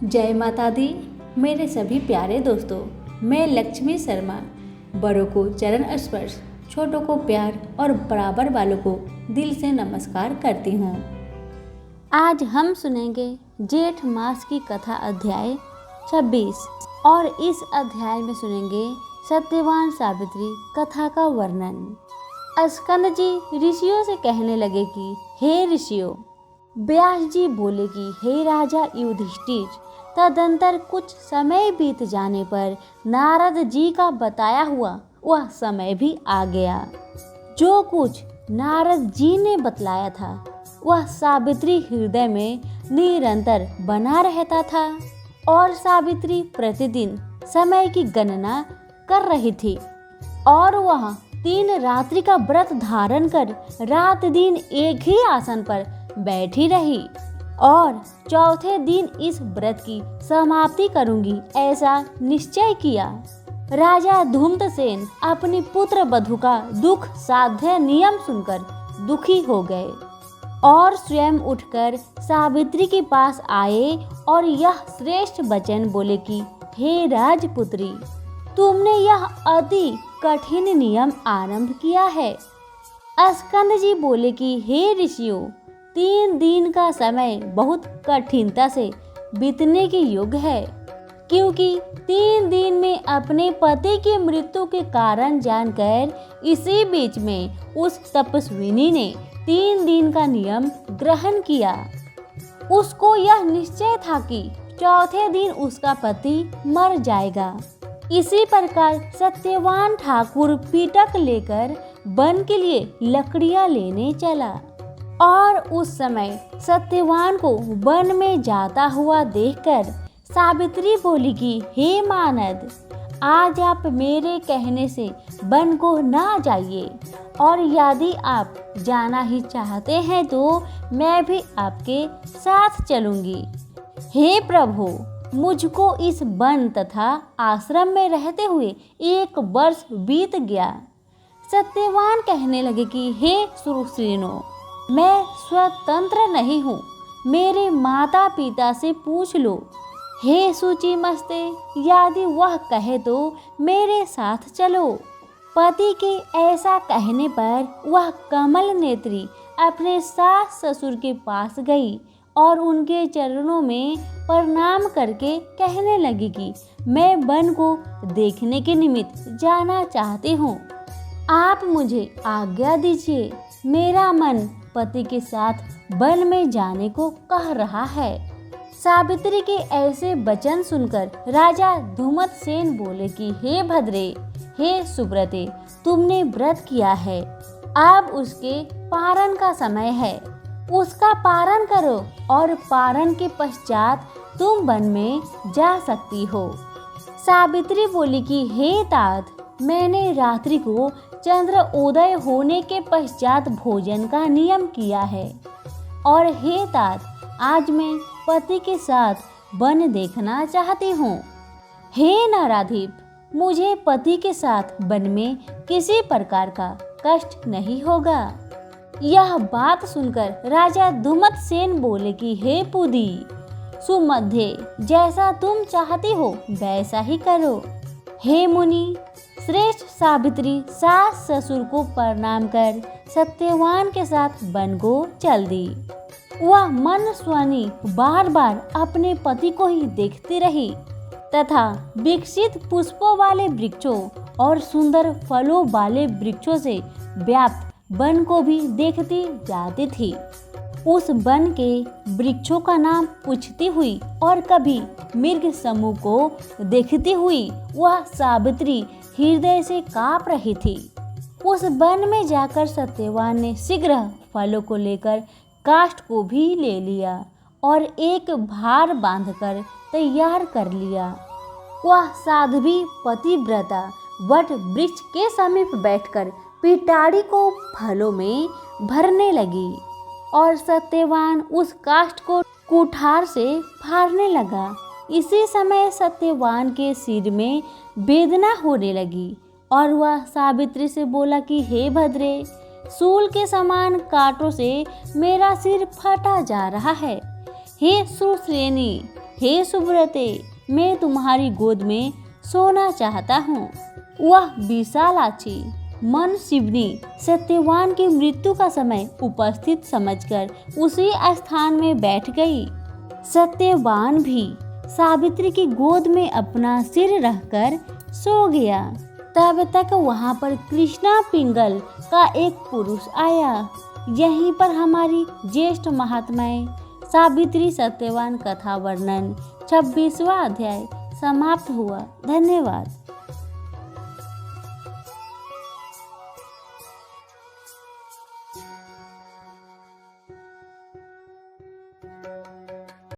जय माता दी। मेरे सभी प्यारे दोस्तों, मैं लक्ष्मी शर्मा बड़ों को चरण स्पर्श, छोटों को प्यार और बराबर वालों को दिल से नमस्कार करती हूँ। आज हम सुनेंगे जेठ मास की कथा अध्याय 26 और इस अध्याय में सुनेंगे सत्यवान सावित्री कथा का वर्णन। स्कंद जी ऋषियों से कहने लगे कि हे ऋषियों। व्यास जी बोले कि हे राजा युधिष्ठिर। तदंतर कुछ समय बीत जाने पर नारद जी का बताया हुआ वह समय भी आ गया। जो कुछ नारद जी ने बतलाया था वह सावित्री हृदय में निरंतर बना रहता था और सावित्री प्रतिदिन समय की गणना कर रही थी और वह 3 रात्रि का व्रत धारण कर रात दिन एक ही आसन पर बैठी रही और चौथे दिन इस व्रत की समाप्ति करूंगी ऐसा निश्चय किया। राजा धूम्रसेन अपनी पुत्र वधू का दुख साध्य नियम सुनकर दुखी हो गए और स्वयं उठकर सावित्री के पास आए और यह श्रेष्ठ वचन बोले कि हे राजपुत्री, तुमने यह अति कठिन नियम आरंभ किया है। स्कंद जी बोले कि हे ऋषियों, 3 दिन का समय बहुत कठिनता से बीतने के योग्य है, क्योंकि 3 दिन में अपने पति की मृत्यु के कारण जानकर इसी बीच में उस तपस्विनी ने 3 दिन का नियम ग्रहण किया। उसको यह निश्चय था कि चौथे दिन उसका पति मर जाएगा। इसी प्रकार सत्यवान ठाकुर पीटक लेकर वन के लिए लकड़ियां लेने चला और उस समय सत्यवान को वन में जाता हुआ देखकर सावित्री बोली कि हे मानद, आज आप मेरे कहने से वन को ना जाइए और यदि आप जाना ही चाहते हैं तो मैं भी आपके साथ चलूंगी। हे प्रभु, मुझको इस वन तथा आश्रम में रहते हुए 1 वर्ष बीत गया। सत्यवान कहने लगे कि हे सुश्रीनो, मैं स्वतंत्र नहीं हूँ, मेरे माता पिता से पूछ लो। हे सूची मस्ते, यदि वह कहे तो मेरे साथ चलो। पति के ऐसा कहने पर वह कमल नेत्री अपने सास ससुर के पास गई और उनके चरणों में प्रणाम करके कहने लगी कि मैं वन को देखने के निमित्त जाना चाहती हूँ। आप मुझे आज्ञा दीजिए, मेरा मन पति के साथ वन में जाने को कह रहा है। सावित्री के ऐसे वचन सुनकर राजा धूम्रसेन बोले कि हे भद्रे, हे सुब्रते, तुमने व्रत किया है, अब उसके पारण का समय है। उसका पारण करो और पारण के पश्चात तुम वन में जा सकती हो। सावित्री बोली कि हे तात, मैंने रात्रि को चंद्र उदय होने के पश्चात भोजन का नियम किया है और हे तात, आज मैं पति के साथ वन देखना चाहती हूँ। हे नाराधिप, मुझे पति के साथ वन में किसी प्रकार का कष्ट नहीं होगा। यह बात सुनकर राजा धूम्रसेन बोले कि हे पुदी, सुमध्य, जैसा तुम चाहती हो वैसा ही करो। हे मुनि, श्रेष्ठ सावित्री सास ससुर को प्रणाम कर सत्यवान के साथ वन को चल दी। वह मन स्वानी बार बार अपने पति को ही देखती रही तथा विकसित पुष्पों वाले वृक्षों और सुंदर फलों वाले वृक्षों से व्याप्त वन को भी देखती जाती थी। उस वन के वृक्षों का नाम पूछती हुई और कभी मृग समूह को देखती हुई वह सावित्री हृदय से कांप रही थी। उस वन में जाकर सत्यवान ने शीघ्र फलों को लेकर काष्ठ को भी ले लिया और एक भार बांधकर तैयार कर लिया। वह साध्वी पतिव्रता वट वृक्ष के समीप बैठकर पिटारी को फलों में भरने लगी और सत्यवान उस काष्ठ को कुठार से फाड़ने लगा। इसी समय सत्यवान के सिर में वेदना होने लगी और वह सावित्री से बोला कि हे भद्रे, सूल के समान कांटों से मेरा सिर फटा जा रहा है। हे सुश्रेणी, हे सुब्रते, मैं तुम्हारी गोद में सोना चाहता हूँ। वह विशालाक्षी मन शिवनी सत्यवान की मृत्यु का समय उपस्थित समझकर उसी स्थान में बैठ गई। सत्यवान भी सावित्री की गोद में अपना सिर रखकर सो गया। तब तक वहां पर कृष्णा पिंगल का एक पुरुष आया। यहीं पर हमारी ज्येष्ठ महात्माएं सावित्री सत्यवान कथा वर्णन 26वां अध्याय समाप्त हुआ। धन्यवाद।